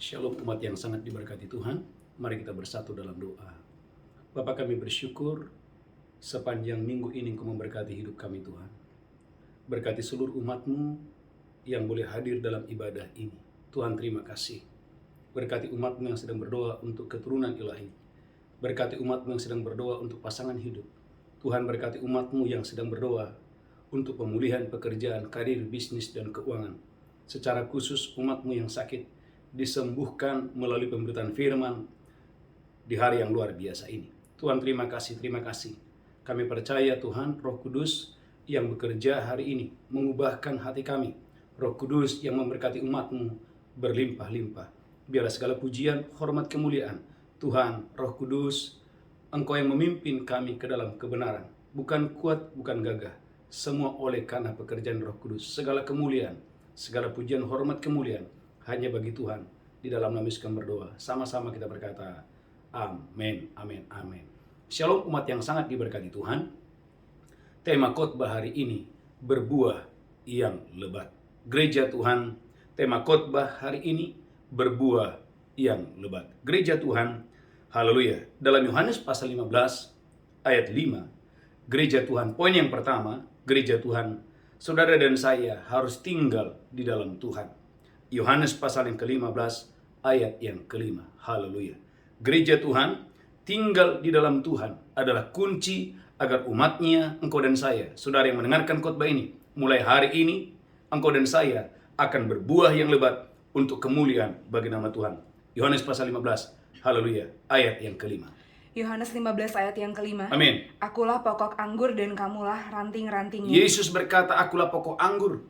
Shalom umat yang sangat diberkati Tuhan. Mari kita bersatu dalam doa. Bapa, kami bersyukur sepanjang minggu ini Engkau memberkati hidup kami Tuhan. Berkati seluruh umat-Mu yang boleh hadir dalam ibadah ini. Tuhan, terima kasih. Berkati umat-Mu yang sedang berdoa untuk keturunan ilahi. Berkati umat-Mu yang sedang berdoa untuk pasangan hidup. Tuhan, berkati umat-Mu yang sedang berdoa untuk pemulihan pekerjaan, karir, bisnis, dan keuangan. Secara khusus umat-Mu yang sakit disembuhkan melalui pemberitaan firman di hari yang luar biasa ini. Tuhan, terima kasih. Kami percaya Tuhan, Roh Kudus yang bekerja hari ini mengubahkan hati kami. Roh Kudus yang memberkati umat-Mu berlimpah-limpah. Biarlah segala pujian, hormat, kemuliaan Tuhan, Roh Kudus, Engkau yang memimpin kami ke dalam kebenaran. Bukan kuat, bukan gagah. Semua oleh karena pekerjaan Roh Kudus. Segala kemuliaan, segala pujian, hormat, kemuliaan hanya bagi Tuhan. Di dalam nama Yesus kami berdoa. Sama-sama kita berkata, amin, amin, amin. Shalom umat yang sangat diberkati Tuhan. Tema khotbah hari ini, berbuah yang lebat. Gereja Tuhan, tema khotbah hari ini, berbuah yang lebat. Gereja Tuhan, haleluya. Dalam Yohanes pasal 15 ayat 5, gereja Tuhan, poin yang pertama, gereja Tuhan, saudara dan saya harus tinggal di dalam Tuhan. Yohanes pasal yang ke-15 ayat yang ke-5. Haleluya. Gereja Tuhan, tinggal di dalam Tuhan adalah kunci agar umatnya, engkau dan saya, saudara yang mendengarkan khotbah ini, mulai hari ini, engkau dan saya akan berbuah yang lebat untuk kemuliaan bagi nama Tuhan. Yohanes pasal 15, haleluya, ayat yang ke-5. Yohanes 15 ayat yang ke-5. Amin. Akulah pokok anggur dan kamulah ranting-rantingnya. Yesus berkata, akulah pokok anggur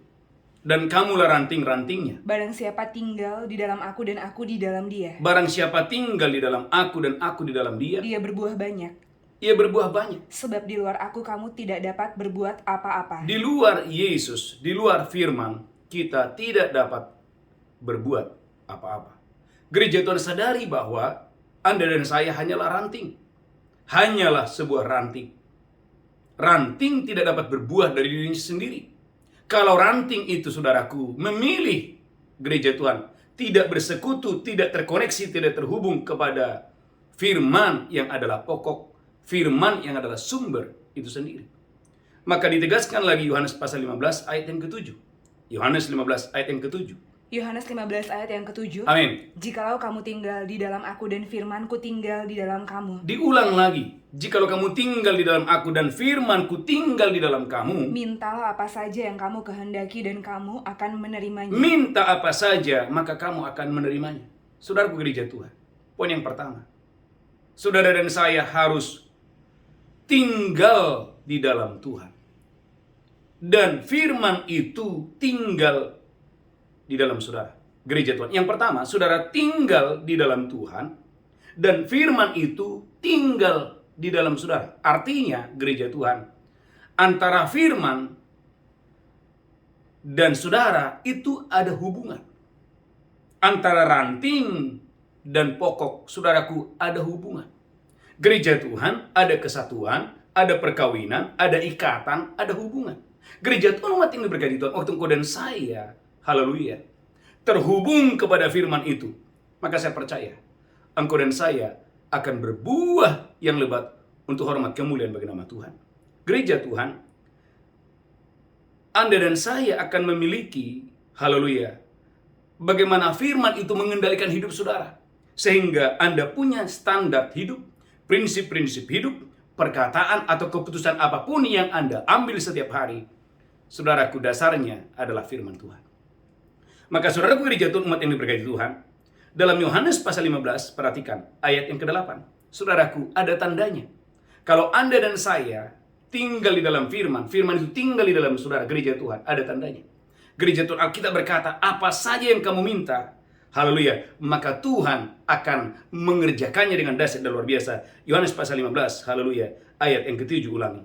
dan kamulah ranting-rantingnya. Barang siapa tinggal di dalam aku dan aku di dalam dia. Barang siapa tinggal di dalam aku dan aku di dalam dia, Dia berbuah banyak. ia berbuah banyak. Sebab di luar aku kamu tidak dapat berbuat apa-apa. Di luar Yesus, di luar firman, kita tidak dapat berbuat apa-apa. Gereja Tuhan sadari bahwa Anda dan saya hanyalah ranting. Hanyalah sebuah ranting. Ranting tidak dapat berbuah dari dirinya sendiri. Kalau ranting itu, saudaraku, memilih gereja Tuhan, tidak bersekutu, tidak terkoneksi, tidak terhubung kepada firman yang adalah pokok, firman yang adalah sumber itu sendiri. Maka ditegaskan lagi Yohanes pasal 15 ayat yang ke-7. Yohanes 15 ayat yang ke-7. Yohanes 15 ayat yang ke-7. Amin. Jikalau kamu tinggal di dalam aku dan firmanku tinggal di dalam kamu. Diulang lagi. Jikalau kamu tinggal di dalam aku dan firmanku tinggal di dalam kamu. Mintalah apa saja yang kamu kehendaki dan kamu akan menerimanya. Minta apa saja maka kamu akan menerimanya. Saudaraku gereja Tuhan. Poin yang pertama. Saudara dan saya harus tinggal di dalam Tuhan. Dan firman itu tinggal di dalam saudara. Gereja Tuhan. Yang pertama, saudara tinggal di dalam Tuhan. Dan firman itu tinggal di dalam saudara. Artinya, gereja Tuhan, antara firman dan saudara itu ada hubungan. Antara ranting dan pokok, saudaraku, ada hubungan. Gereja Tuhan ada kesatuan, ada perkawinan, ada ikatan, ada hubungan. Gereja Tuhan, umat yang diberkati Tuhan, waktu engkau dan saya, haleluya, terhubung kepada firman itu, maka saya percaya engkau dan saya akan berbuah yang lebat untuk hormat kemuliaan bagi nama Tuhan. Gereja Tuhan, Anda dan saya akan memiliki, haleluya, bagaimana firman itu mengendalikan hidup saudara. Sehingga Anda punya standar hidup, prinsip-prinsip hidup, perkataan atau keputusan apapun yang Anda ambil setiap hari, saudaraku, dasarnya adalah firman Tuhan. Maka saudaraku gereja Tuhan, umat yang diberkati Tuhan, dalam Yohanes pasal 15, perhatikan ayat yang ke-8. Saudaraku, ada tandanya. Kalau Anda dan saya tinggal di dalam firman, firman itu tinggal di dalam saudara, gereja Tuhan, ada tandanya. Gereja Tuhan, Alkitab berkata, apa saja yang kamu minta, haleluya, maka Tuhan akan mengerjakannya dengan dahsyat dan luar biasa. Yohanes pasal 15, haleluya, ayat yang ke-7, ulangi.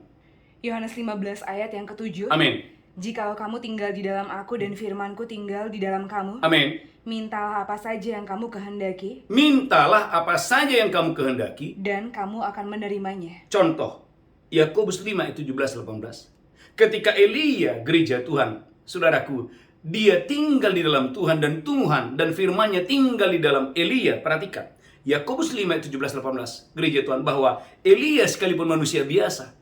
Yohanes 15 ayat yang ke-7. Amin. Jikalau kamu tinggal di dalam aku dan firmanku tinggal di dalam kamu. Amin. Mintalah apa saja yang kamu kehendaki. Mintalah apa saja yang kamu kehendaki. Dan kamu akan menerimanya. Contoh, Yakobus 5 ayat 17-18. Ketika Elia, gereja Tuhan, saudaraku, dia tinggal di dalam Tuhan dan firman-Nya tinggal di dalam Elia. Perhatikan, Yakobus 5 ayat 17-18, gereja Tuhan, bahwa Elia sekalipun manusia biasa,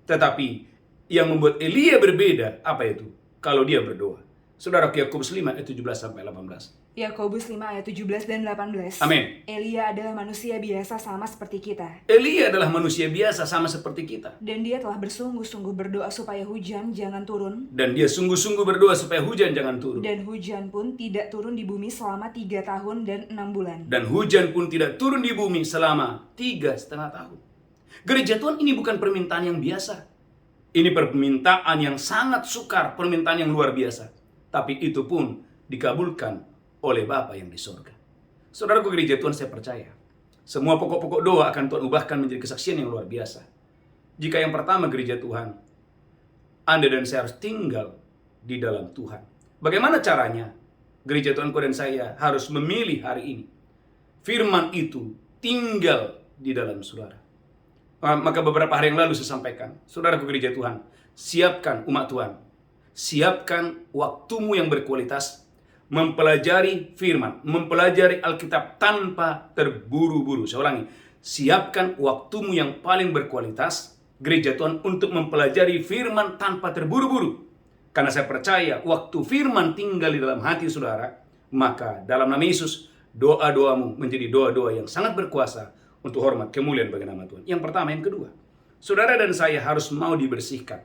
tetapi yang membuat Elia berbeda, apa itu? Kalau dia berdoa. Saudara, Yakobus 5 ayat 17-18. Yakobus 5 ayat 17 dan 18. Amin. Elia adalah manusia biasa sama seperti kita. Elia adalah manusia biasa sama seperti kita. Dan dia telah bersungguh-sungguh berdoa supaya hujan jangan turun. Dan dia sungguh-sungguh berdoa supaya hujan jangan turun. Dan hujan pun tidak turun di bumi selama 3 tahun dan 6 bulan. Dan hujan pun tidak turun di bumi selama 3,5 tahun. Gereja Tuhan, ini bukan permintaan yang biasa. Ini permintaan yang sangat sukar, permintaan yang luar biasa. Tapi itu pun dikabulkan oleh Bapa yang di sorga. Saudaraku gereja Tuhan, saya percaya semua pokok-pokok doa akan Tuhan ubahkan menjadi kesaksian yang luar biasa. Jika yang pertama, gereja Tuhan, Anda dan saya harus tinggal di dalam Tuhan. Bagaimana caranya? Gereja Tuhan, kau dan saya harus memilih hari ini firman itu tinggal di dalam saudara. Maka beberapa hari yang lalu saya sampaikan, saudaraku gereja Tuhan, siapkan umat Tuhan, siapkan waktumu yang berkualitas, mempelajari firman, mempelajari Alkitab tanpa terburu-buru. Saya ulangi, siapkan waktumu yang paling berkualitas, gereja Tuhan, untuk mempelajari firman tanpa terburu-buru. Karena saya percaya waktu firman tinggal di dalam hati saudara, maka dalam nama Yesus, doa-doamu menjadi doa-doa yang sangat berkuasa untuk hormat kemuliaan bagi nama Tuhan. Yang pertama. Yang kedua, saudara dan saya harus mau dibersihkan.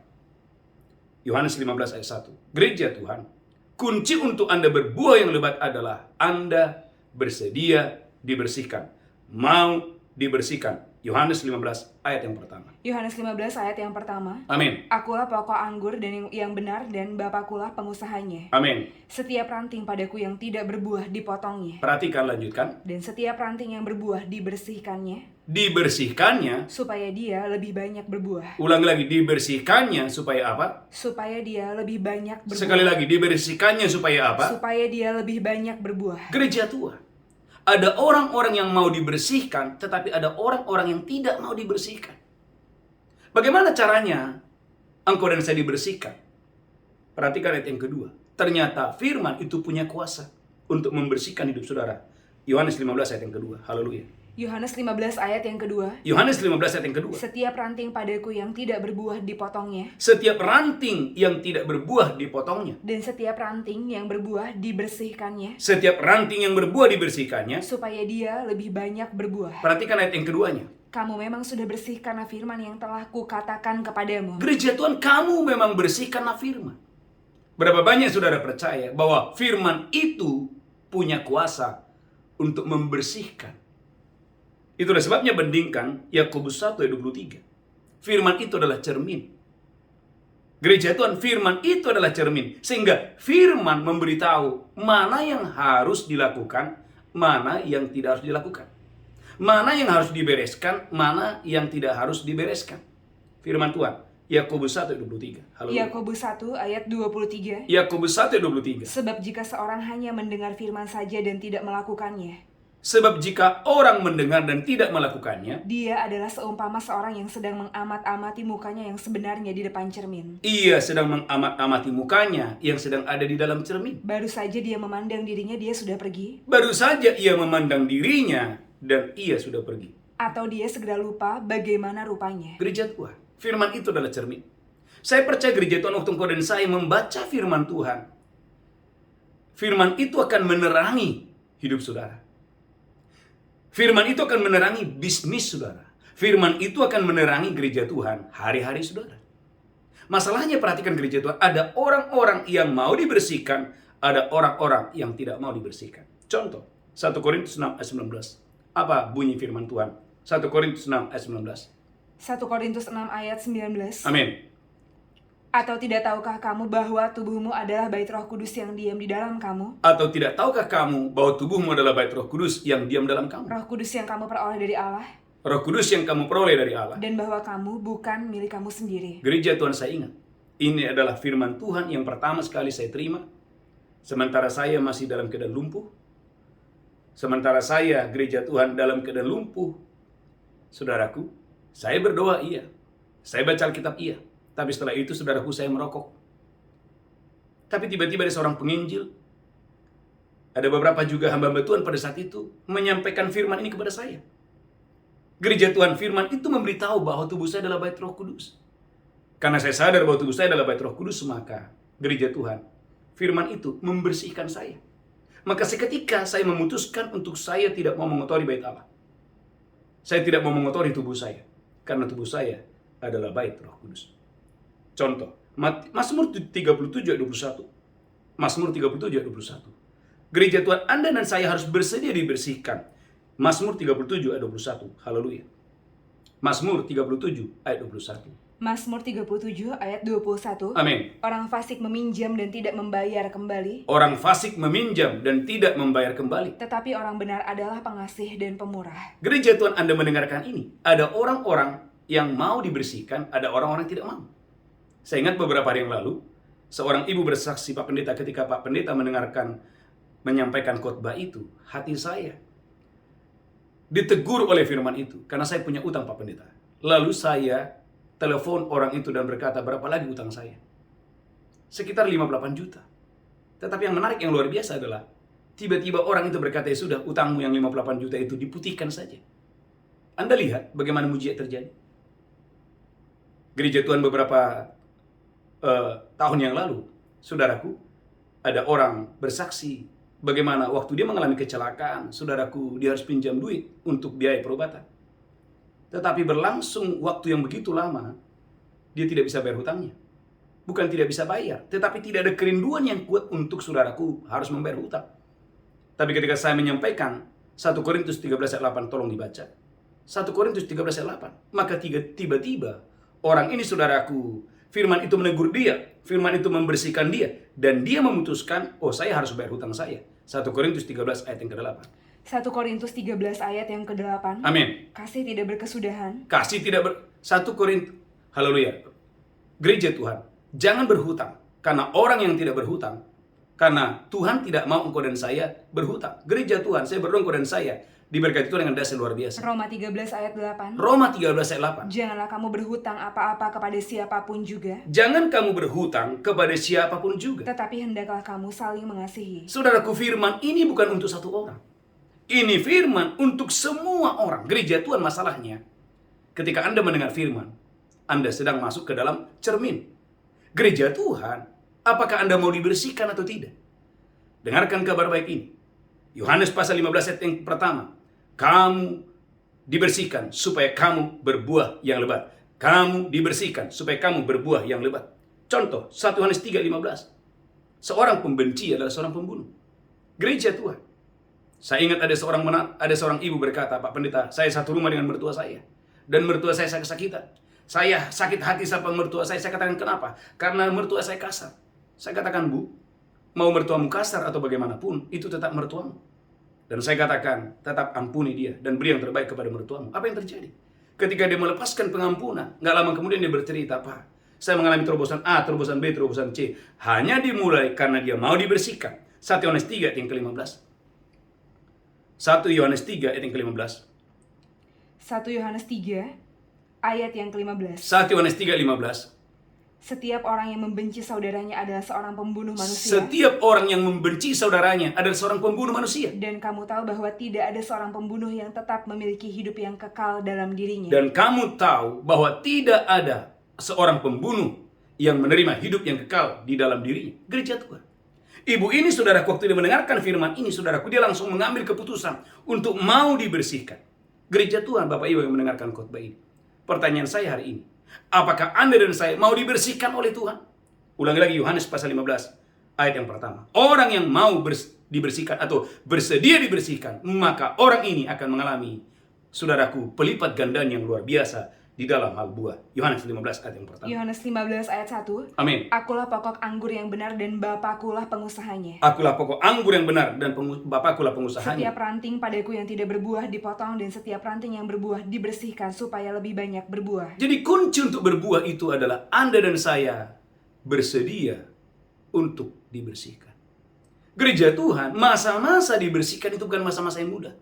Yohanes 15 ayat 1. Gereja Tuhan, kunci untuk Anda berbuah yang lebat adalah Anda bersedia dibersihkan. Mau dibersihkan. Yohanes 15 ayat yang pertama. Yohanes 15 ayat yang pertama. Amin. Akulah pokok anggur dan yang benar, dan Bapakulah pengusahanya. Amin. Setiap ranting padaku yang tidak berbuah dipotongnya. Perhatikan, lanjutkan. Dan setiap ranting yang berbuah dibersihkannya. Dibersihkannya. Supaya dia lebih banyak berbuah. Ulang lagi, dibersihkannya supaya apa? Supaya dia lebih banyak berbuah. Sekali lagi, dibersihkannya supaya apa? Supaya dia lebih banyak berbuah. Gereja Tuhan, ada orang-orang yang mau dibersihkan, tetapi ada orang-orang yang tidak mau dibersihkan. Bagaimana caranya engkau dan saya dibersihkan? Perhatikan ayat yang kedua. Ternyata firman itu punya kuasa untuk membersihkan hidup saudara. Yohanes 15 ayat yang kedua. Haleluya. Yohanes 15 ayat yang kedua. Yohanes 15 ayat yang kedua. Setiap ranting padaku yang tidak berbuah dipotongnya. Setiap ranting yang tidak berbuah dipotongnya. Dan setiap ranting yang berbuah dibersihkannya. Setiap ranting yang berbuah dibersihkannya. Supaya dia lebih banyak berbuah. Perhatikan ayat yang keduanya. Kamu memang sudah bersih karena firman yang telah kukatakan kepadamu. Gereja Tuhan, kamu memang bersih karena firman. Berapa banyak saudara percaya bahwa firman itu punya kuasa untuk membersihkan? Itulah sebabnya bandingkan Yakobus 1 ayat 23. Firman itu adalah cermin. Gereja Tuhan, firman itu adalah cermin. Sehingga firman memberitahu mana yang harus dilakukan, mana yang tidak harus dilakukan. Mana yang harus dibereskan, mana yang tidak harus dibereskan. Firman Tuhan, Yakobus 1 ayat 23. Haleluya. Yakobus 1 ayat 23. Yakobus 1 ayat 23. Sebab jika seorang hanya mendengar firman saja dan tidak melakukannya, sebab jika orang mendengar dan tidak melakukannya, dia adalah seumpama seorang yang sedang mengamat-amati mukanya yang sebenarnya di depan cermin. Ia sedang mengamat-amati mukanya yang sedang ada di dalam cermin. Baru saja dia memandang dirinya, dia sudah pergi. Baru saja ia memandang dirinya dan ia sudah pergi. Atau dia segera lupa bagaimana rupanya. Gereja Tuhan, firman itu adalah cermin. Saya percaya gereja Tuhan, waktu engkau dan saya membaca firman Tuhan, firman itu akan menerangi hidup saudara. Firman itu akan menerangi bisnis saudara. Firman itu akan menerangi gereja Tuhan hari-hari saudara. Masalahnya, perhatikan gereja Tuhan, ada orang-orang yang mau dibersihkan, ada orang-orang yang tidak mau dibersihkan. Contoh, 1 Korintus 6 ayat 19. Apa bunyi firman Tuhan? 1 Korintus 6 ayat 19. 1 Korintus 6 ayat 19. Amin. Atau tidak tahukah kamu bahwa tubuhmu adalah bait Roh Kudus yang diam di dalam kamu? Atau tidak tahukah kamu bahwa tubuhmu adalah bait Roh Kudus yang diam dalam kamu? Roh Kudus yang kamu peroleh dari Allah. Roh Kudus yang kamu peroleh dari Allah. Dan bahwa kamu bukan milik kamu sendiri. Gereja Tuhan, saya ingat, ini adalah firman Tuhan yang pertama sekali saya terima. Sementara saya masih dalam keadaan lumpuh. Sementara saya, gereja Tuhan, dalam keadaan lumpuh. Saudaraku, saya berdoa iya. Saya baca Alkitab iya. Tapi setelah itu, saudaraku, saya merokok. Tapi tiba-tiba ada seorang penginjil, ada beberapa juga hamba-hamba Tuhan pada saat itu menyampaikan firman ini kepada saya. Gereja Tuhan firman itu memberitahu bahwa tubuh saya adalah bait Roh Kudus. Karena saya sadar bahwa tubuh saya adalah bait Roh Kudus, maka gereja Tuhan firman itu membersihkan saya. Maka seketika saya memutuskan untuk saya tidak mau mengotori bait Allah. Saya tidak mau mengotori tubuh saya, karena tubuh saya adalah bait Roh Kudus. Contoh, Mazmur 37 ayat 21. Mazmur 37 ayat 21. Gereja Tuhan, Anda dan saya harus bersedia dibersihkan. Mazmur 37 ayat 21. Haleluya. Mazmur 37 ayat 21. Mazmur 37 ayat 21. Amin. Orang fasik meminjam dan tidak membayar kembali. Orang fasik meminjam dan tidak membayar kembali. Tetapi orang benar adalah pengasih dan pemurah. Gereja Tuhan, Anda mendengarkan ini. Ada orang-orang yang mau dibersihkan, ada orang-orang yang tidak mau. Saya ingat beberapa hari yang lalu, seorang ibu bersaksi Pak Pendeta ketika Pak Pendeta menyampaikan khotbah itu, hati saya ditegur oleh firman itu, karena saya punya utang Pak Pendeta. Lalu saya telepon orang itu dan berkata, berapa lagi utang saya? Sekitar 58 juta. Tetapi yang menarik, yang luar biasa adalah, tiba-tiba orang itu berkata, ya sudah, utangmu yang 58 juta itu diputihkan saja. Anda lihat bagaimana mujizat terjadi. Gereja Tuhan beberapa tahun yang lalu, saudaraku, ada orang bersaksi bagaimana waktu dia mengalami kecelakaan, saudaraku, dia harus pinjam duit untuk biaya perobatan. Tetapi berlangsung waktu yang begitu lama, dia tidak bisa bayar hutangnya. Bukan tidak bisa bayar, tetapi tidak ada kerinduan yang kuat untuk saudaraku harus membayar hutang. Tapi ketika saya menyampaikan 1 Korintus 13 ayat 8, tolong dibaca. 1 Korintus 13 ayat 8. Maka tiba-tiba orang ini, saudaraku, firman itu menegur dia, firman itu membersihkan dia, dan dia memutuskan, oh saya harus bayar hutang saya. 1 Korintus 13 ayat yang ke-8. 1 Korintus 13 ayat yang ke-8. Amin. Kasih tidak berkesudahan. Kasih tidak 1 Korintus. Haleluya. Gereja Tuhan, jangan berhutang. Karena orang yang tidak berhutang, karena Tuhan tidak mau engkau dan saya berhutang. Gereja Tuhan, saya berdoa engkau dan saya diberkati Tuhan dengan dasar luar biasa. Roma 13 ayat 8. Roma 13 ayat 8. Janganlah kamu berhutang apa-apa kepada siapapun juga. Jangan kamu berhutang kepada siapapun juga. Tetapi hendaklah kamu saling mengasihi. Saudaraku, firman ini bukan untuk satu orang. Ini firman untuk semua orang. Gereja Tuhan, masalahnya, ketika Anda mendengar firman, Anda sedang masuk ke dalam cermin. Gereja Tuhan, apakah Anda mau dibersihkan atau tidak? Dengarkan kabar baik ini. Yohanes pasal 15 ayat yang pertama. Kamu dibersihkan supaya kamu berbuah yang lebat. Kamu dibersihkan supaya kamu berbuah yang lebat. Contoh, 1 Yohanes 3:15. Seorang pembenci adalah seorang pembunuh. Gereja Tuhan. Saya ingat ada seorang ibu berkata, Pak Pendeta, saya satu rumah dengan mertua saya. Dan mertua saya kesakitan. Saya sakit hati sama mertua saya. Saya katakan, kenapa? Karena mertua saya kasar. Saya katakan, Bu, mau mertuamu kasar atau bagaimanapun, itu tetap mertuamu. Dan saya katakan, tetap ampuni dia dan beri yang terbaik kepada mertuamu. Apa yang terjadi? Ketika dia melepaskan pengampunan, nggak lama kemudian dia bercerita, Pak, saya mengalami terobosan A, terobosan B, terobosan C. Hanya dimulai karena dia mau dibersihkan. 1 Yohanes 3 ayat yang ke-15. 1 Yohanes 3 ayat yang ke-15. 1 Yohanes 3 ayat yang ke-15. 1 Yohanes 3:15. Setiap orang yang membenci saudaranya adalah seorang pembunuh manusia. Setiap orang yang membenci saudaranya adalah seorang pembunuh manusia. Dan kamu tahu bahwa tidak ada seorang pembunuh yang tetap memiliki hidup yang kekal dalam dirinya. Dan kamu tahu bahwa tidak ada seorang pembunuh yang menerima hidup yang kekal di dalam dirinya. Gereja Tuhan. Ibu ini, saudaraku, waktu dia mendengarkan firman ini, saudaraku, dia langsung mengambil keputusan untuk mau dibersihkan. Gereja Tuhan, Bapak Ibu yang mendengarkan khotbah ini. Pertanyaan saya hari ini, apakah Anda dan saya mau dibersihkan oleh Tuhan? Ulangi lagi Yohanes pasal 15 ayat yang pertama. Orang yang mau dibersihkan atau bersedia dibersihkan, maka orang ini akan mengalami, saudaraku, pelipat gandaan yang luar biasa di dalam hal buah. Yohanes 15 ayat yang pertama. Yohanes 15 ayat 1. Amin. Akulah pokok anggur yang benar dan Bapakulah pengusahanya. Akulah pokok anggur yang benar dan Bapakulah pengusahanya. Setiap ranting padaku yang tidak berbuah dipotong, dan setiap ranting yang berbuah dibersihkan supaya lebih banyak berbuah. Jadi kunci untuk berbuah itu adalah Anda dan saya bersedia untuk dibersihkan. Gereja Tuhan, masa-masa dibersihkan itu bukan masa-masa yang mudah.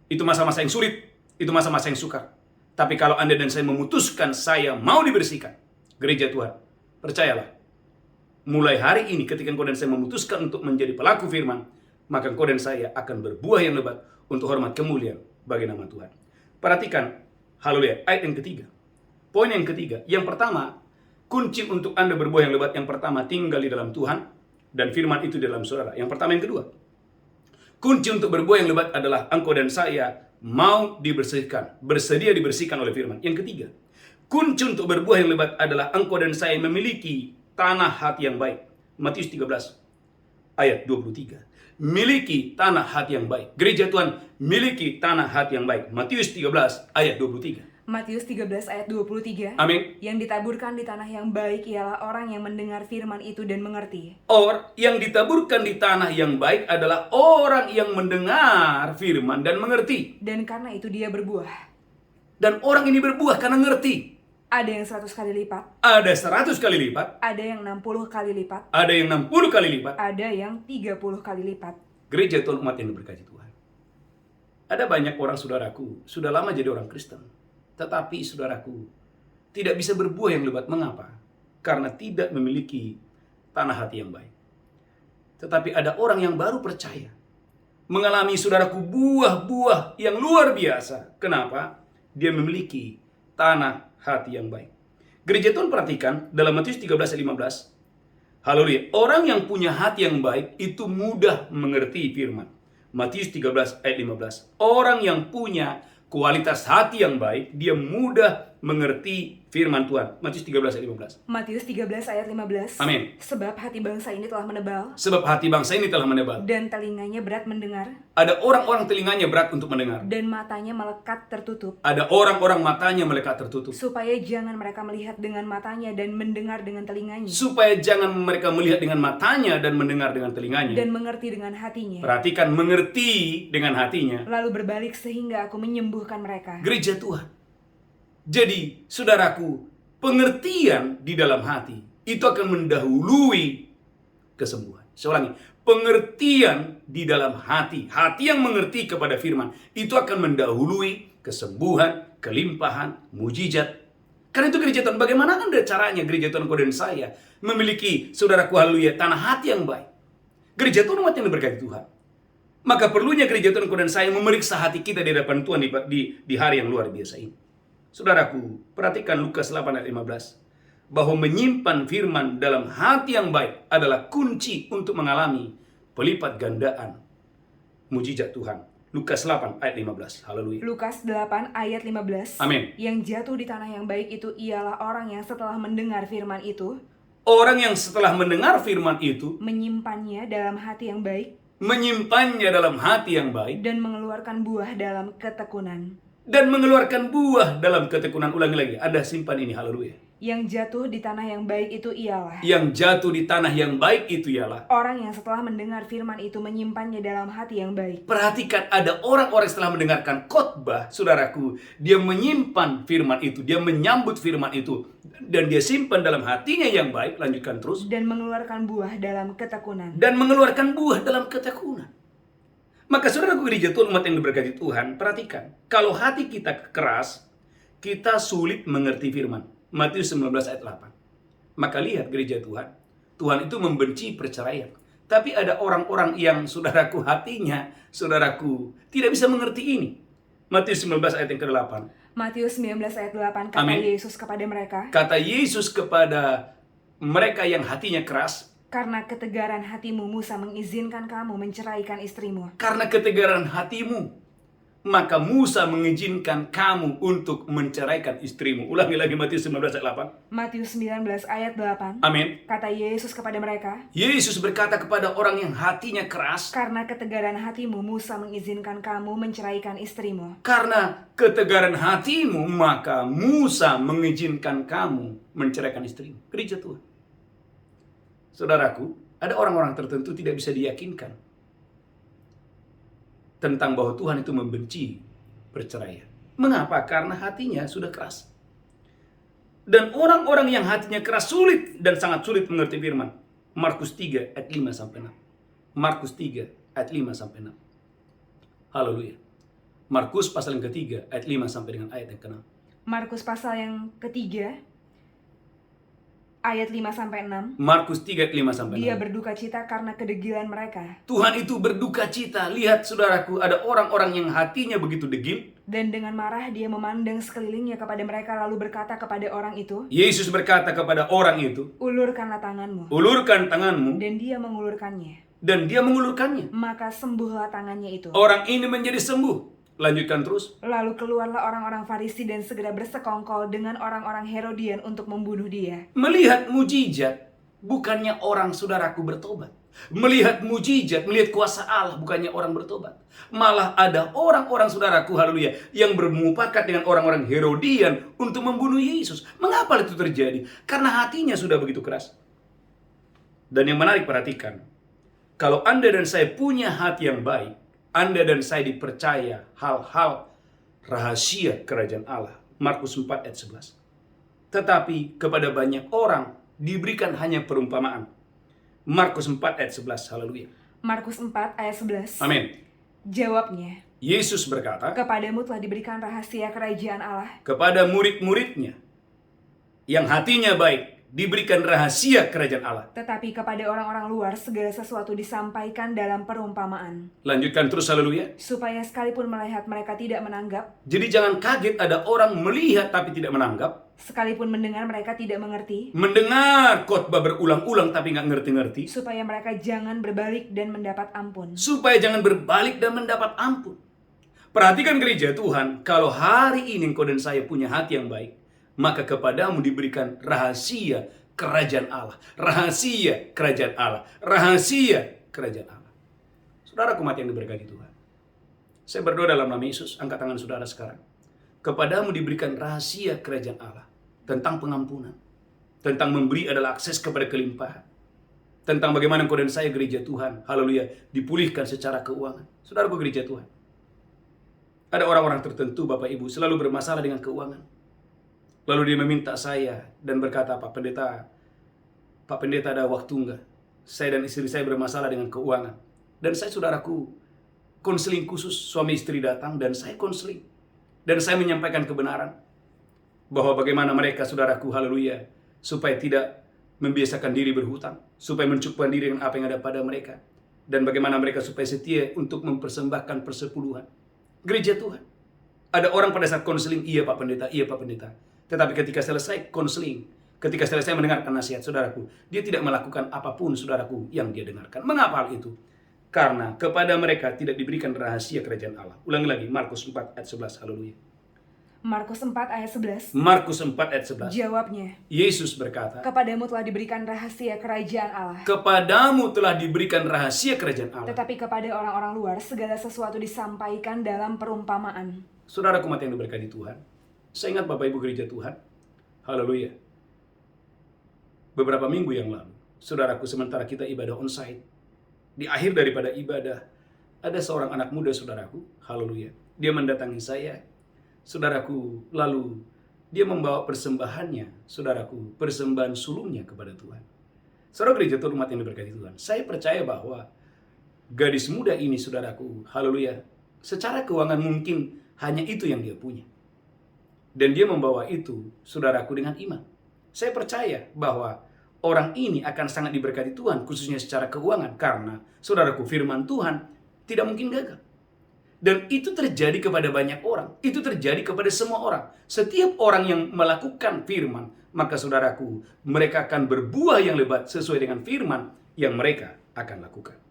Itu masa-masa yang sulit, itu masa-masa yang sukar. Tapi kalau Anda dan saya memutuskan saya mau dibersihkan, gereja Tuhan, percayalah, mulai hari ini ketika engkau dan saya memutuskan untuk menjadi pelaku firman, maka engkau dan saya akan berbuah yang lebat untuk hormat kemuliaan bagi nama Tuhan. Perhatikan, haleluya, ayat yang ketiga. Poin yang ketiga, yang pertama, kunci untuk Anda berbuah yang lebat, yang pertama, tinggal di dalam Tuhan, dan firman itu di dalam saudara. Yang pertama, yang kedua, kunci untuk berbuah yang lebat adalah engkau dan saya mau dibersihkan, bersedia dibersihkan oleh firman. Yang ketiga, kunci untuk berbuah yang lebat adalah engkau dan saya memiliki tanah hati yang baik. Matius 13 ayat 23. Miliki tanah hati yang baik. Gereja Tuhan miliki tanah hati yang baik. Matius 13 ayat 23. Matius 13 ayat 23. Amin. Yang ditaburkan di tanah yang baik ialah orang yang mendengar firman itu dan mengerti. Yang ditaburkan di tanah yang baik adalah orang yang mendengar firman dan mengerti. Dan karena itu dia berbuah. Dan orang ini berbuah karena ngerti. Ada yang 100 kali lipat. Ada 100 kali lipat. Ada yang 60 kali lipat. Ada yang 60 kali lipat. Ada yang 30 kali lipat. Gereja Tuhan, umat yang diberkati Tuhan. Ada banyak orang saudaraku, sudah lama jadi orang Kristen. Tetapi saudaraku, tidak bisa berbuah yang lebat. Mengapa? Karena tidak memiliki tanah hati yang baik. Tetapi ada orang yang baru percaya, mengalami saudaraku buah-buah yang luar biasa. Kenapa? Dia memiliki tanah hati yang baik. Gereja Tuhan, perhatikan dalam Matius 13 ayat 15. Haleluya. Orang yang punya hati yang baik itu mudah mengerti firman. Matius 13 ayat 15. Orang yang punya kualitas hati yang baik, dia mudah mengerti firman Tuhan. Matius 13 ayat 15. Matius 13 ayat 15. Amin. Sebab hati bangsa ini telah menebal. Sebab hati bangsa ini telah menebal. Dan telinganya berat mendengar. Ada orang-orang telinganya berat untuk mendengar. Dan matanya melekat tertutup. Ada orang-orang matanya melekat tertutup. Supaya jangan mereka melihat dengan matanya dan mendengar dengan telinganya. Supaya jangan mereka melihat dengan matanya dan mendengar dengan telinganya. Dan mengerti dengan hatinya. Perhatikan, mengerti dengan hatinya. Lalu berbalik sehingga aku menyembuhkan mereka. Gereja Tuhan. Jadi, saudaraku, pengertian di dalam hati itu akan mendahului kesembuhan. Saya ulangi, pengertian di dalam hati, hati yang mengerti kepada firman, itu akan mendahului kesembuhan, kelimpahan, mujizat. Karena itu gereja Tuhan, bagaimana Anda caranya gereja Tuhan kau dan saya memiliki, saudaraku, haleluya, tanah hati yang baik. Gereja Tuhan, umat yang diberkati Tuhan. Maka perlunya gereja Tuhan kau dan saya memeriksa hati kita di hadapan Tuhan di hari yang luar biasa ini. Saudaraku, perhatikan Lukas 8 ayat 15. Bahwa menyimpan firman dalam hati yang baik adalah kunci untuk mengalami pelipat gandaan mujizat Tuhan. Lukas 8 ayat 15. Haleluya. Lukas 8 ayat 15. Amin. Yang jatuh di tanah yang baik itu ialah orang yang setelah mendengar firman itu. Orang yang setelah mendengar firman itu menyimpannya dalam hati yang baik. Menyimpannya dalam hati yang baik. Dan mengeluarkan buah dalam ketekunan. Dan mengeluarkan buah dalam ketekunan. Ulangi lagi, Anda simpan ini, haleluya. Yang jatuh di tanah yang baik itu ialah. Yang jatuh di tanah yang baik itu ialah. Orang yang setelah mendengar firman itu menyimpannya dalam hati yang baik. Perhatikan, ada orang-orang setelah mendengarkan khotbah, saudaraku, dia menyimpan firman itu, dia menyambut firman itu, dan dia simpan dalam hatinya yang baik. Lanjutkan terus. Dan mengeluarkan buah dalam ketekunan. Dan mengeluarkan buah dalam ketekunan. Maka saudaraku gereja Tuhan, umat yang diberkati Tuhan, perhatikan. Kalau hati kita keras, kita sulit mengerti firman. Matius 19 ayat 8. Maka lihat gereja Tuhan, Tuhan itu membenci perceraian. Tapi ada orang-orang yang saudaraku hatinya, saudaraku, tidak bisa mengerti ini. Matius 19 ayat yang ke-8. Matius 19 ayat 8 kata Amin. Yesus kepada mereka. Kata Yesus kepada mereka yang hatinya keras. Karena ketegaran hatimu Musa mengizinkan kamu menceraikan istrimu. Karena ketegaran hatimu, maka Musa mengizinkan kamu untuk menceraikan istrimu. Ulangi lagi Matius 19 ayat 8. Matius 19 ayat 8. Amin. Kata Yesus kepada mereka. Yesus berkata kepada orang yang hatinya keras. Karena ketegaran hatimu Musa mengizinkan kamu menceraikan istrimu. Karena ketegaran hatimu, maka Musa mengizinkan kamu menceraikan istrimu. Gereja Tuhan. Saudaraku, ada orang-orang tertentu tidak bisa diyakinkan tentang bahwa Tuhan itu membenci perceraian. Mengapa? Karena hatinya sudah keras. Dan orang-orang yang hatinya keras sulit dan sangat sulit mengerti firman. Markus 3 ayat 5 sampai 6. Markus 3 ayat 5 sampai 6. Haleluya. Markus pasal yang ketiga ayat 5 sampai dengan ayat yang ke-6. Markus pasal yang ketiga ayat 5-6. Markus 3 ayat 5-6. Dia berduka cita karena kedegilan mereka. Tuhan itu berduka cita. Lihat saudaraku, ada orang-orang yang hatinya begitu degil. Dan dengan marah dia memandang sekelilingnya kepada mereka lalu berkata kepada orang itu, Yesus berkata kepada orang itu, ulurkanlah tanganmu. ulurkan tanganmu. Dan dia mengulurkannya. Dan dia mengulurkannya. Maka sembuhlah tangannya itu. Orang ini menjadi sembuh. Lanjutkan terus. Lalu keluarlah orang-orang Farisi dan segera bersekongkol dengan orang-orang Herodian untuk membunuh dia. Melihat mujizat, bukannya orang saudaraku bertobat. Melihat mujizat, melihat kuasa Allah, bukannya orang bertobat. Malah ada orang-orang saudaraku, haleluya, yang bermufakat dengan orang-orang Herodian untuk membunuh Yesus. Mengapa itu terjadi? Karena hatinya sudah begitu keras. Dan yang menarik, perhatikan. Kalau Anda dan saya punya hati yang baik, Anda dan saya dipercaya hal-hal rahasia kerajaan Allah. Markus 4 ayat 11. Tetapi kepada banyak orang diberikan hanya perumpamaan. Markus 4 ayat 11. Haleluya. Markus 4 ayat 11. Amin. Jawabnya, Yesus berkata, kepadamu telah diberikan rahasia kerajaan Allah. kepada murid-muridnya yang hatinya baik, diberikan rahasia kerajaan Allah. Tetapi kepada orang-orang luar segala sesuatu disampaikan dalam perumpamaan. Lanjutkan terus, haleluya. Supaya sekalipun melihat mereka tidak menanggap. Jadi jangan kaget ada orang melihat tapi tidak menanggap. Sekalipun mendengar mereka tidak mengerti. Mendengar khotbah berulang-ulang tapi nggak ngerti-ngerti. Supaya mereka jangan berbalik dan mendapat ampun. Supaya jangan berbalik dan mendapat ampun. Perhatikan gereja Tuhan, kalau hari ini engkau dan saya punya hati yang baik, maka kepadamu diberikan rahasia kerajaan Allah. Rahasia kerajaan Allah. Rahasia kerajaan Allah. Saudaraku mati yang diberkati Tuhan. Saya berdoa dalam nama Yesus, angkat tangan saudara sekarang. Kepadamu diberikan rahasia kerajaan Allah. Tentang pengampunan. Tentang memberi adalah akses kepada kelimpahan. Tentang bagaimana engkau dan saya gereja Tuhan, haleluya, dipulihkan secara keuangan. Saudaraku gereja Tuhan. Ada orang-orang tertentu Bapak Ibu selalu bermasalah dengan keuangan. Lalu dia meminta saya dan berkata, Pak Pendeta ada waktu enggak? Saya dan istri saya bermasalah dengan keuangan. Dan saya saudaraku, konseling khusus, suami istri datang dan saya konseling. Dan saya menyampaikan kebenaran. Bahwa bagaimana mereka saudaraku, haleluya, supaya tidak membiasakan diri berhutang. Supaya mencukupkan diri dengan apa yang ada pada mereka. Dan bagaimana mereka supaya setia untuk mempersembahkan persepuluhan. Gereja Tuhan. Ada orang pada saat konseling, iya Pak Pendeta, iya Pak Pendeta. Tetapi ketika selesai konseling, ketika selesai mendengarkan nasihat saudaraku, dia tidak melakukan apapun saudaraku yang dia dengarkan. Mengapa hal itu? Karena kepada mereka tidak diberikan rahasia kerajaan Allah. Ulangi lagi, Markus 4 ayat 11, haleluya. Markus 4 ayat 11. Markus 4 ayat 11. Jawabnya, Yesus berkata, kepadamu telah diberikan rahasia kerajaan Allah. kepadamu telah diberikan rahasia kerajaan Allah. Tetapi kepada orang-orang luar segala sesuatu disampaikan dalam perumpamaan. Saudaraku mati yang diberkati Tuhan, saya ingat Bapak Ibu gereja Tuhan, haleluya. Beberapa minggu yang lalu, saudaraku, sementara kita ibadah onsite, di akhir daripada ibadah, ada seorang anak muda saudaraku, haleluya. Dia mendatangi saya, saudaraku, lalu dia membawa persembahannya, saudaraku, persembahan sulungnya kepada Tuhan. Saudara gereja Tuhan, umat yang diberkati Tuhan, saya percaya bahwa gadis muda ini, saudaraku, haleluya, secara keuangan mungkin hanya itu yang dia punya. Dan dia membawa itu, saudaraku, dengan iman. Saya percaya bahwa orang ini akan sangat diberkati Tuhan, khususnya secara keuangan. Karena, saudaraku, firman Tuhan tidak mungkin gagal. Dan itu terjadi kepada banyak orang. Itu terjadi kepada semua orang. Setiap orang yang melakukan firman, maka saudaraku, mereka akan berbuah yang lebat sesuai dengan firman yang mereka akan lakukan.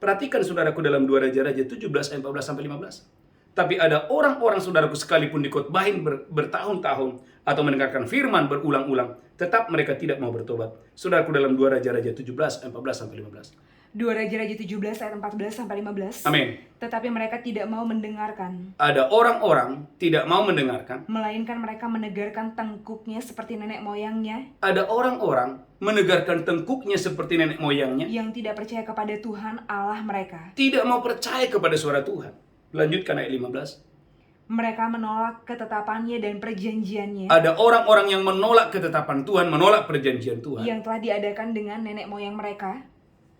Perhatikan saudaraku dalam 2 Raja-Raja 17 ayat 14-15. Tapi ada orang-orang saudaraku sekalipun dikotbahin bertahun-tahun atau mendengarkan firman berulang-ulang, tetap mereka tidak mau bertobat. Saudaraku dalam 2 Raja-Raja 17 ayat 14-15. 2 Raja-Raja 17 ayat 14-15. Amin. Tetapi mereka tidak mau mendengarkan. Ada orang-orang tidak mau mendengarkan. Melainkan mereka menegarkan tengkuknya seperti nenek moyangnya. Ada orang-orang menegarkan tengkuknya seperti nenek moyangnya. Yang tidak percaya kepada Tuhan Allah mereka. Tidak mau percaya kepada suara Tuhan. Lanjutkan ayat 15. Mereka menolak ketetapannya dan perjanjiannya. Ada orang-orang yang menolak ketetapan Tuhan, menolak perjanjian Tuhan. Yang telah diadakan dengan nenek moyang mereka.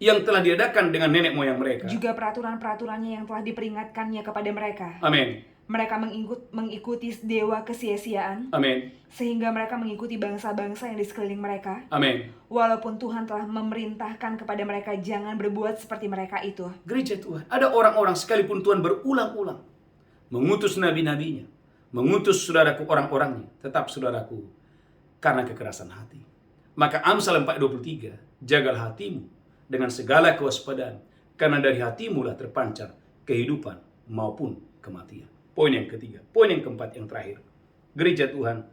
Yang telah diadakan dengan nenek moyang mereka. Juga peraturan-peraturannya yang telah diperingatkannya kepada mereka. Amin. Mereka mengikuti dewa kesia-siaan, Amin. sehingga mereka mengikuti bangsa-bangsa yang di sekeliling mereka. Amin. Walaupun Tuhan telah memerintahkan kepada mereka jangan berbuat seperti mereka itu. Gereja Tuhan, ada orang-orang sekalipun Tuhan berulang-ulang mengutus nabi-nabinya, mengutus saudaraku orang-orangnya, tetap saudaraku karena kekerasan hati. Maka Amsal 4:23, jagalah hatimu dengan segala kewaspadaan, karena dari hatimu lah terpancar kehidupan maupun kematian. Poin yang ketiga, poin yang keempat, yang terakhir. Gereja Tuhan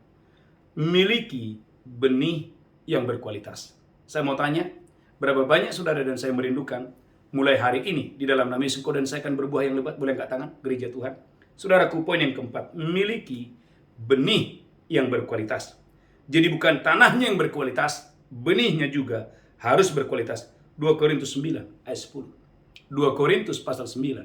miliki benih yang berkualitas. Saya mau tanya, berapa banyak saudara dan saya merindukan mulai hari ini di dalam nama Yesus, engkau dan saya akan berbuah yang lebat. Boleh angkat tangan, gereja Tuhan. Saudaraku, poin yang keempat, miliki benih yang berkualitas. Jadi bukan tanahnya yang berkualitas, benihnya juga harus berkualitas. 2 Korintus 9 ayat 10. 2 Korintus pasal 9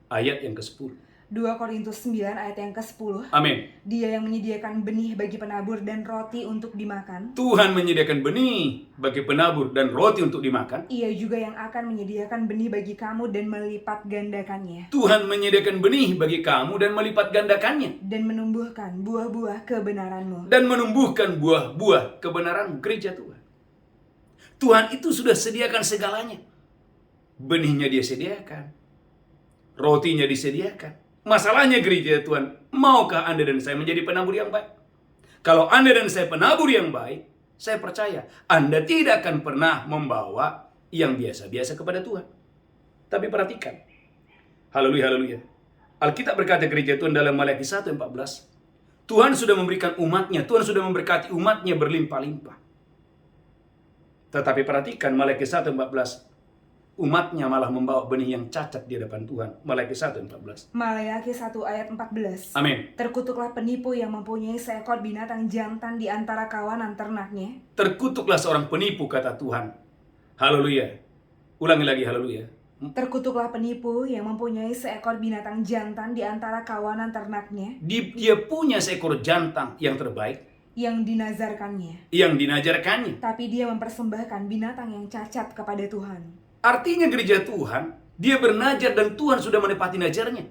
ayat yang ke-10. 2 Korintus 9 ayat yang ke-10. Amin. Dia yang menyediakan benih bagi penabur dan roti untuk dimakan. Tuhan menyediakan benih bagi penabur dan roti untuk dimakan. Ia juga yang akan menyediakan benih bagi kamu dan melipat gandakannya. Tuhan menyediakan benih bagi kamu dan melipat gandakannya. Dan menumbuhkan buah-buah kebenaranmu. Dan menumbuhkan buah-buah kebenaranmu. Gereja Tuhan, Tuhan itu sudah sediakan segalanya. Benihnya dia sediakan, rotinya disediakan. Masalahnya gereja Tuhan, maukah Anda dan saya menjadi penabur yang baik? Kalau Anda dan saya penabur yang baik, saya percaya Anda tidak akan pernah membawa yang biasa-biasa kepada Tuhan. Tapi perhatikan, haleluya, haleluya. Alkitab berkata gereja Tuhan dalam Maliaki 1:14, Tuhan sudah memberikan umatnya, Tuhan sudah memberkati umatnya berlimpah-limpah. Tetapi perhatikan Maliaki 1:14, umatnya malah membawa benih yang cacat di hadapan Tuhan. Maliaki 1:14. Maleakhi 1 ayat 14. Amin. Terkutuklah penipu yang mempunyai seekor binatang jantan di antara kawanan ternaknya. Terkutuklah seorang penipu, kata Tuhan. Haleluya. Ulangi lagi, haleluya. Terkutuklah penipu yang mempunyai seekor binatang jantan di antara kawanan ternaknya. Dia punya seekor jantan yang terbaik, yang dinazarkannya. yang dinajarkannya. Tapi dia mempersembahkan binatang yang cacat kepada Tuhan. Artinya gereja Tuhan, dia bernajar dan Tuhan sudah menepati najarnya.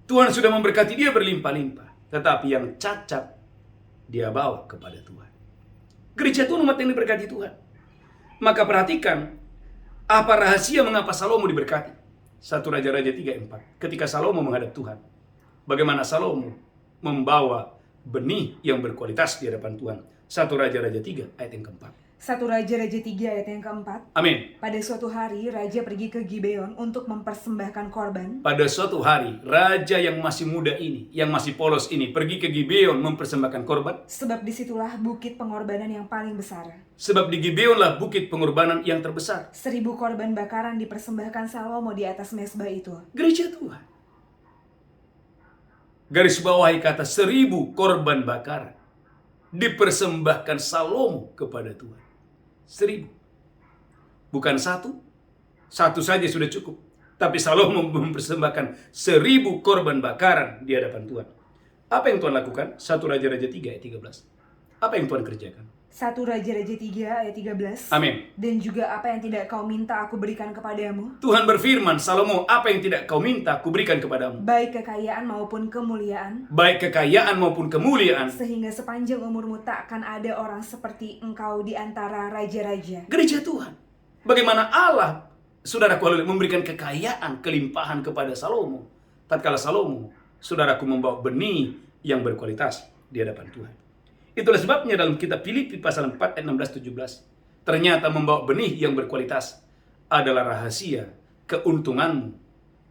Tuhan sudah memberkati dia berlimpah-limpah. Tetapi yang cacat, dia bawa kepada Tuhan. Gereja Tuhan, umat yang diberkati Tuhan. Maka perhatikan, apa rahasia mengapa Salomo diberkati? 1 Raja-Raja 3:4. Ketika Salomo menghadap Tuhan, bagaimana Salomo membawa benih yang berkualitas di hadapan Tuhan. 1 Raja-Raja 3 ayat yang keempat. 1 Raja-Raja 3 ayat yang keempat. Amin. Pada suatu hari, raja pergi ke Gibeon untuk mempersembahkan korban. Pada suatu hari, raja yang masih muda ini, yang masih polos ini, pergi ke Gibeon mempersembahkan korban. Sebab disitulah bukit pengorbanan yang paling besar. Sebab di Gibeonlah bukit pengorbanan yang terbesar. 1000 korban bakaran dipersembahkan Salomo di atas mezbah itu. Gereja Tuhan, garis bawahi kata 1000 korban bakaran dipersembahkan Salomo kepada Tuhan. 1000. Bukan satu saja sudah cukup. Tapi Salomo mempersembahkan 1000 korban bakaran di hadapan Tuhan. Apa yang Tuhan lakukan? 1 Raja-Raja 3 ayat 13. Apa yang Tuhan kerjakan? 1 Raja-Raja 3 ayat 13. Amin. Dan juga apa yang tidak kau minta aku berikan kepadamu. Tuhan berfirman, Salomo, apa yang tidak kau minta aku berikan kepadamu. Baik kekayaan maupun kemuliaan. Baik kekayaan maupun kemuliaan. Sehingga sepanjang umurmu tak akan ada orang seperti engkau di antara raja-raja. Gereja Tuhan, bagaimana Allah, saudaraku, memberikan kekayaan, kelimpahan kepada Salomo. Tatkala Salomo, saudaraku, membawa benih yang berkualitas di hadapan Tuhan. Itulah sebabnya dalam kitab Filipi pasal 4 ayat 16-17, ternyata membawa benih yang berkualitas adalah rahasia keuntunganmu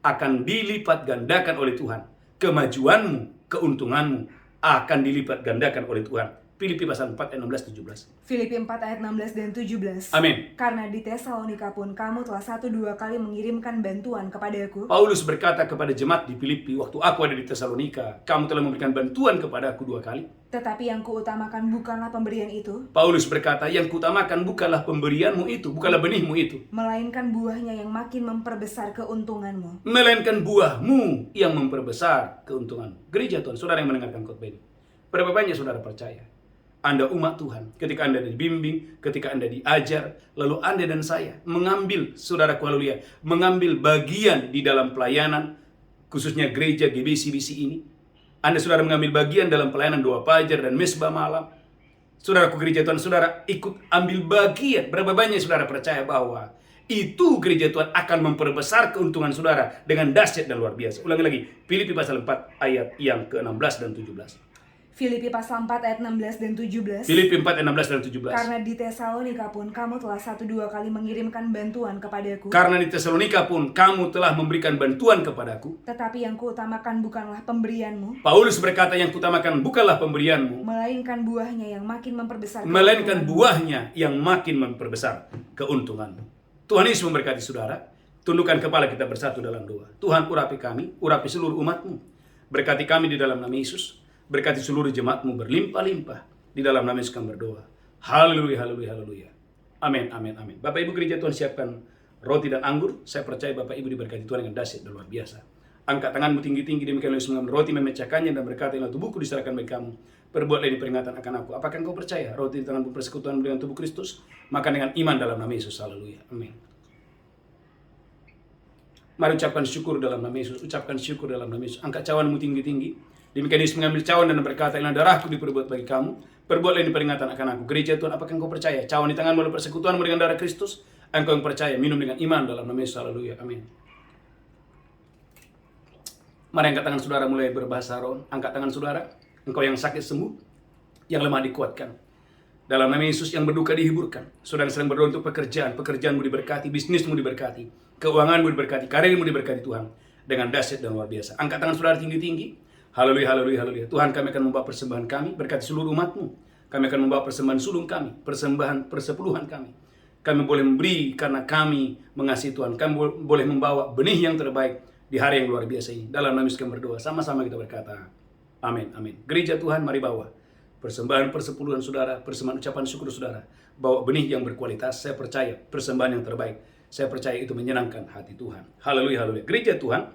akan dilipat gandakan oleh Tuhan. Kemajuanmu, keuntunganmu akan dilipat gandakan oleh Tuhan. Filipi pasal 4 ayat 16-17. Filipi 4 ayat 16 dan 17. Amin. Karena di Tesalonika pun kamu telah 1-2 kali mengirimkan bantuan kepadaku. Paulus berkata kepada jemaat di Filipi, waktu aku ada di Tesalonika, kamu telah memberikan bantuan kepadaku 2 kali. Tetapi yang kuutamakan bukanlah pemberian itu. Paulus berkata, yang kuutamakan bukanlah pemberianmu itu, bukanlah benihmu itu, melainkan buahnya yang makin memperbesar keuntunganmu. melainkan buahmu yang memperbesar keuntunganmu. Gereja Tuhan, saudara yang mendengarkan khotbah ini, berapa banyak saudara percaya Anda umat Tuhan, ketika Anda dibimbing, ketika Anda diajar, lalu Anda dan saya mengambil, saudaraku, haleluya, mengambil bagian di dalam pelayanan, khususnya gereja GBC-BC ini. Anda saudara mengambil bagian dalam pelayanan doa fajar dan mesbah malam. Saudaraku gereja Tuhan, saudara ikut ambil bagian. Berapa banyak saudara percaya bahwa itu gereja Tuhan akan memperbesar keuntungan saudara dengan dahsyat dan luar biasa. Ulangi lagi, Filipi pasal 4 ayat yang ke-16 dan 17. Filipi pasal 4 ayat 16 dan 17. Filipi 4 ayat 16 dan 17. Karena di Tesalonika pun kamu telah 1-2 kali mengirimkan bantuan kepadaku. Karena di Tesalonika pun kamu telah memberikan bantuan kepadaku. Tetapi yang kuutamakan bukanlah pemberianmu, Paulus berkata, yang kutamakan bukanlah pemberianmu, melainkan buahnya yang makin memperbesar melainkan keuntunganmu. buahnya yang makin memperbesar keuntunganmu. Tuhan Yesus memberkati saudara. Tundukkan kepala kita bersatu dalam doa. Tuhan, urapi kami, urapi seluruh umat-Mu. Berkati kami di dalam nama Yesus. Berkati seluruh jemaat-Mu berlimpah-limpah. Di dalam nama Yesus kami berdoa. Haleluya, haleluya, haleluya. Amin, amin, amin. Bapak Ibu gereja Tuhan, siapkan roti dan anggur. Saya percaya Bapak Ibu diberkati Tuhan dengan dahsyat dan luar biasa. Angkat tanganmu tinggi-tinggi, demikian Yesus mengambil roti, memecahkannya dan berkata, inilah tubuhku diserahkan bagi kamu. Perbuatlah ini peringatan akan aku. Apakah engkau percaya roti di tanganmu persekutuan dengan tubuh Kristus? Makan dengan iman dalam nama Yesus. Haleluya. Amin. Mari ucapkan syukur dalam nama Yesus. Ucapkan syukur dalam nama Yesus. Angkat cawanmu tinggi-tinggi. Demikian Yesus mengambil cawan dan berkata, inilah darahku diperbuat bagi kamu. Perbuatlah ini peringatan akan aku. Gereja Tuhan, apakah engkau percaya? Cawan di tanganmu adalah persekutuanmu dengan darah Kristus. Engkau yang percaya, minum dengan iman dalam nama Yesus. Haleluya. Amin. Mari angkat tangan saudara, mulai berbahasa roh. Angkat tangan saudara. Engkau yang sakit sembuh, yang lemah dikuatkan. Dalam nama Yesus, yang berduka dihiburkan. Saudara sedang berdoa untuk pekerjaanmu diberkati, bisnismu diberkati, keuanganmu diberkati, karirmu diberkati Tuhan dengan dahsyat dan luar biasa. Angkat tangan saudara tinggi-tinggi. Haleluya, haleluya, haleluya. Tuhan, kami akan membawa persembahan kami, berkati seluruh umat-Mu. Kami akan membawa persembahan sulung kami, persembahan persepuluhan kami. Kami boleh memberi karena kami mengasihi Tuhan. Kami boleh membawa benih yang terbaik di hari yang luar biasa ini. Dalam nama Yesus kami berdoa. Sama-sama kita berkata, amin, amin. Gereja Tuhan, mari bawa persembahan persepuluhan saudara, persembahan ucapan syukur saudara. Bawa benih yang berkualitas. Saya percaya persembahan yang terbaik. Saya percaya itu menyenangkan hati Tuhan. Haleluya, haleluya. Gereja Tuhan,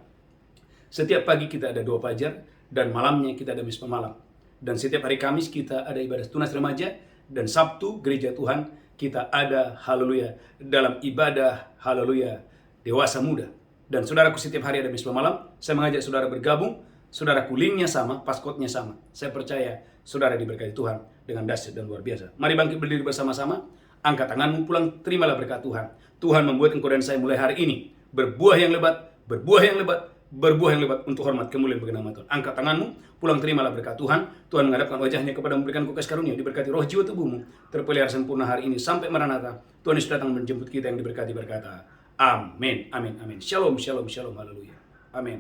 setiap pagi kita ada doa fajar dan malamnya kita ada misbah malam. Dan setiap hari Kamis kita ada ibadah tunas remaja, dan Sabtu gereja Tuhan kita ada haleluya dalam ibadah haleluya dewasa muda. Dan saudaraku, setiap hari ada misbah malam. Saya mengajak saudara bergabung. Saudaraku, linknya sama, paskotnya sama. Saya percaya saudara diberkati Tuhan dengan dahsyat dan luar biasa. Mari bangkit berdiri bersama-sama. Angkat tanganmu, pulang, terimalah berkat Tuhan. Tuhan membuat engkau dan saya mulai hari ini berbuah yang lebat, berbuah yang lebat, berbuah yang lebat untuk hormat kemuliaan bagi nama Tuhan. Angkat tanganmu, pulang, terimalah berkat Tuhan. Tuhan menghadapkan wajahnya kepada memberikan kasih karunia, diberkati roh jiwa tubuhmu, terpelihara sempurna hari ini sampai Maranatha. Tuhan Yesus datang menjemput kita yang diberkati, berkata, amin, amin, amin. Shalom, shalom, shalom, haleluya. Amin.